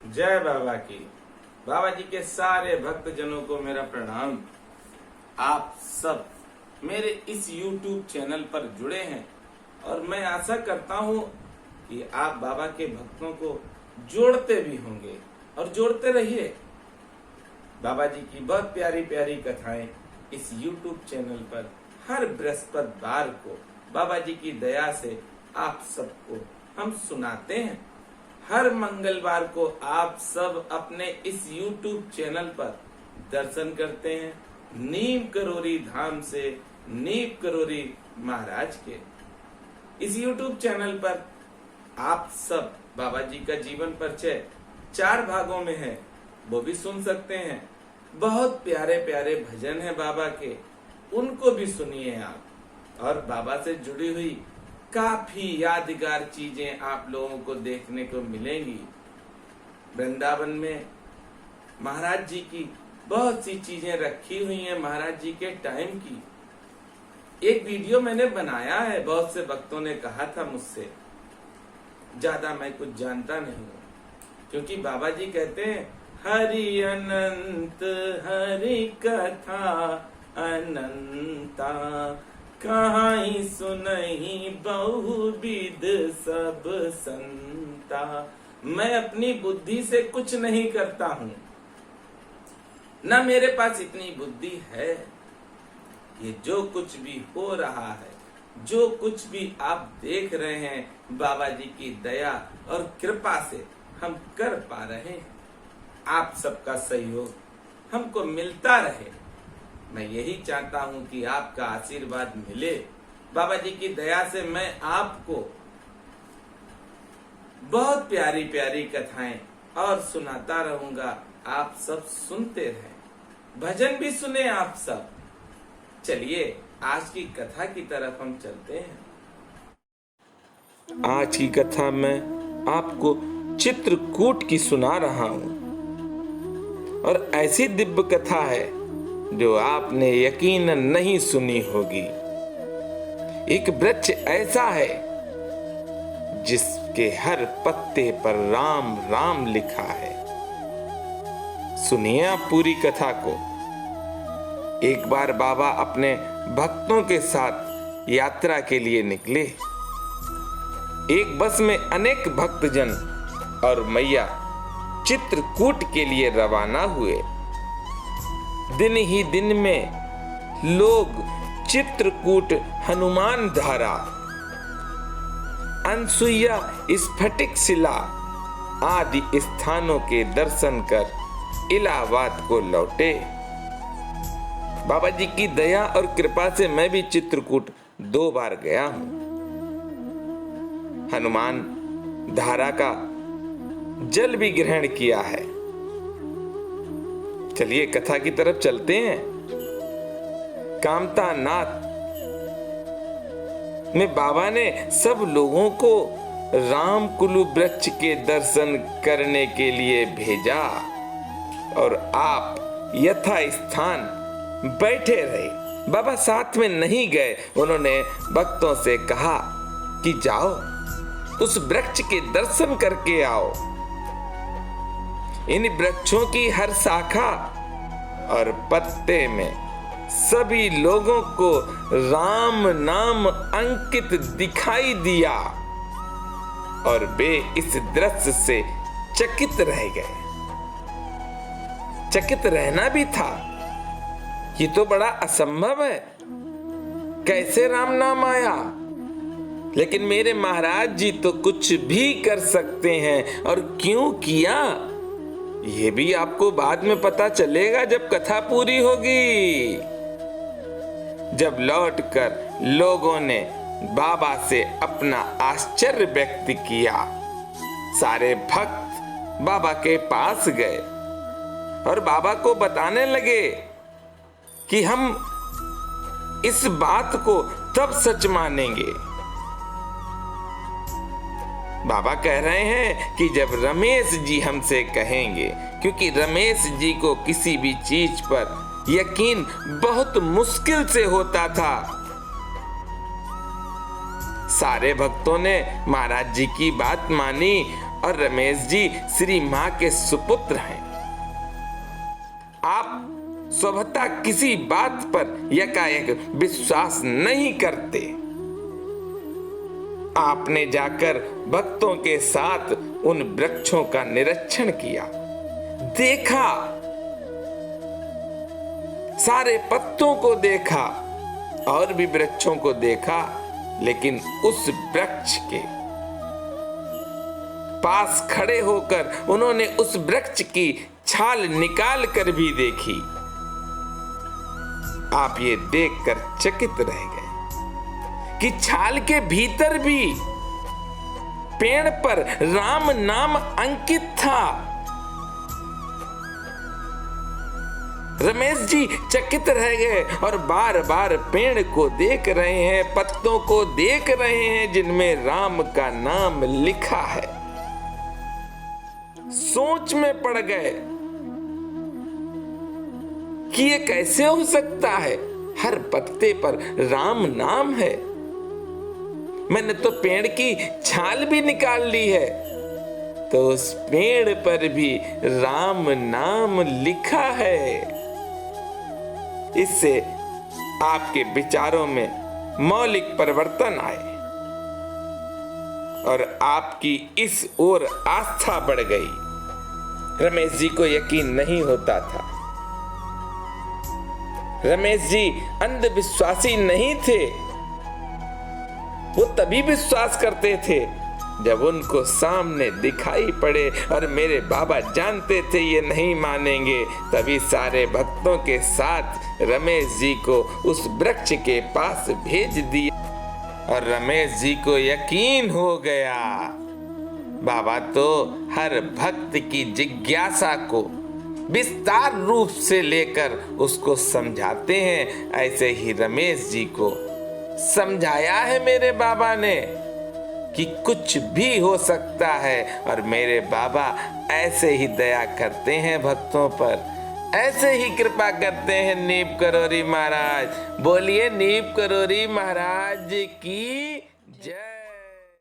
जय बाबा की। बाबा जी के सारे भक्त जनों को मेरा प्रणाम। आप सब मेरे इस YouTube चैनल पर जुड़े हैं और मैं आशा करता हूँ कि आप बाबा के भक्तों को जोड़ते भी होंगे और जोड़ते रहिए। बाबा जी की बहुत प्यारी प्यारी कथाएं इस YouTube चैनल पर हर बृहस्पतिवार को बाबा जी की दया से आप सबको हम सुनाते हैं। हर मंगलवार को आप सब अपने इस YouTube चैनल पर दर्शन करते हैं नीम करोरी धाम से नीम करोरी महाराज के। इस YouTube चैनल पर आप सब बाबा जी का जीवन परिचय 4 भागों में है, वो भी सुन सकते हैं। बहुत प्यारे प्यारे भजन हैं बाबा के, उनको भी सुनिए आप। और बाबा से जुड़ी हुई काफी यादगार चीजें आप लोगों को देखने को मिलेंगी। वृंदावन में महाराज जी की बहुत सी चीजें रखी हुई हैं महाराज जी के टाइम की। एक वीडियो मैंने बनाया है, बहुत से भक्तों ने कहा था मुझसे, ज्यादा मैं कुछ जानता नहीं हूँ, क्योंकि बाबा जी कहते हैं हरि अनंत हरि कथा अनंता, कहाई सुनही बहुविध सब संता। मैं अपनी बुद्धि से कुछ नहीं करता हूँ, न मेरे पास इतनी बुद्धि है। ये जो कुछ भी हो रहा है, जो कुछ भी आप देख रहे हैं, बाबा जी की दया और कृपा से हम कर पा रहे हैं। आप सबका सहयोग हमको मिलता रहे, मैं यही चाहता हूं कि आपका आशीर्वाद मिले। बाबा जी की दया से मैं आपको बहुत प्यारी प्यारी कथाएं और सुनाता रहूंगा। आप सब सुनते रहें, भजन भी सुने आप सब। चलिए आज की कथा की तरफ हम चलते हैं। आज की कथा मैं आपको चित्रकूट की सुना रहा हूं और ऐसी दिव्य कथा है जो आपने यकीनन नहीं सुनी होगी। एक वृक्ष ऐसा है जिसके हर पत्ते पर राम राम लिखा है। सुनिए आप पूरी कथा को। एक बार बाबा अपने भक्तों के साथ यात्रा के लिए निकले। एक बस में अनेक भक्तजन और मैया चित्रकूट के लिए रवाना हुए। दिन ही दिन में लोग चित्रकूट, हनुमान धारा, अनसुईया स्फटिक शिला आदि स्थानों के दर्शन कर इलाहाबाद को लौटे। बाबा जी की दया और कृपा से मैं भी चित्रकूट 2 बार गया हूं। हनुमान धारा का जल भी ग्रहण किया है। चलिए कथा की तरफ चलते हैं। कामता नाथ में बाबा ने सब लोगों को रामकुलु वृक्ष के दर्शन करने के लिए भेजा और आप यथा स्थान बैठे रहे। बाबा साथ में नहीं गए। उन्होंने भक्तों से कहा कि जाओ उस वृक्ष के दर्शन करके आओ। इन वृक्षों की हर शाखा और पत्ते में सभी लोगों को राम नाम अंकित दिखाई दिया और वे इस दृश्य से चकित रह गए। चकित रहना भी था, ये तो बड़ा असंभव है, कैसे राम नाम आया। लेकिन मेरे महाराज जी तो कुछ भी कर सकते हैं, और क्यों किया ये भी आपको बाद में पता चलेगा जब कथा पूरी होगी। जब लौटकर लोगों ने बाबा से अपना आश्चर्य व्यक्त किया, सारे भक्त बाबा के पास गए और बाबा को बताने लगे कि हम इस बात को तब सच मानेंगे। बाबा कह रहे हैं कि जब रमेश जी हमसे कहेंगे, क्योंकि रमेश जी को किसी भी चीज पर यकीन बहुत मुश्किल से होता था। सारे भक्तों ने महाराज जी की बात मानी और रमेश जी श्री मां के सुपुत्र हैं। आप स्वतः किसी बात पर यकायक विश्वास नहीं करते। आपने जाकर भक्तों के साथ उन वृक्षों का निरीक्षण किया, देखा, सारे पत्तों को देखा और भी वृक्षों को देखा, लेकिन उस वृक्ष के पास खड़े होकर उन्होंने उस वृक्ष की छाल निकाल कर भी देखी। आप ये देखकर चकित रह गए कि छाल के भीतर भी पेड़ पर राम नाम अंकित था। रमेश जी चकित रह गए और बार बार पेड़ को देख रहे हैं, पत्तों को देख रहे हैं जिनमें राम का नाम लिखा है। सोच में पड़ गए कि ये कैसे हो सकता है, हर पत्ते पर राम नाम है। मैंने तो पेड़ की छाल भी निकाल ली है, तो उस पेड़ पर भी राम नाम लिखा है। इससे आपके विचारों में मौलिक परिवर्तन आए और आपकी इस ओर आस्था बढ़ गई। रमेश जी को यकीन नहीं होता था। रमेश जी अंधविश्वासी नहीं थे। वो तभी विश्वास करते थे जब उनको सामने दिखाई पड़े, और मेरे बाबा जानते थे ये नहीं मानेंगे, तभी सारे भक्तों के साथ रमेश जी को उस वृक्ष के पास भेज दिया और रमेश जी को यकीन हो गया। बाबा तो हर भक्त की जिज्ञासा को विस्तार रूप से लेकर उसको समझाते हैं। ऐसे ही रमेश जी को समझाया है मेरे बाबा ने कि कुछ भी हो सकता है, और मेरे बाबा ऐसे ही दया करते हैं भक्तों पर, ऐसे ही कृपा करते हैं। नीम करोरी महाराज, बोलिए नीम करोरी महाराज की जय।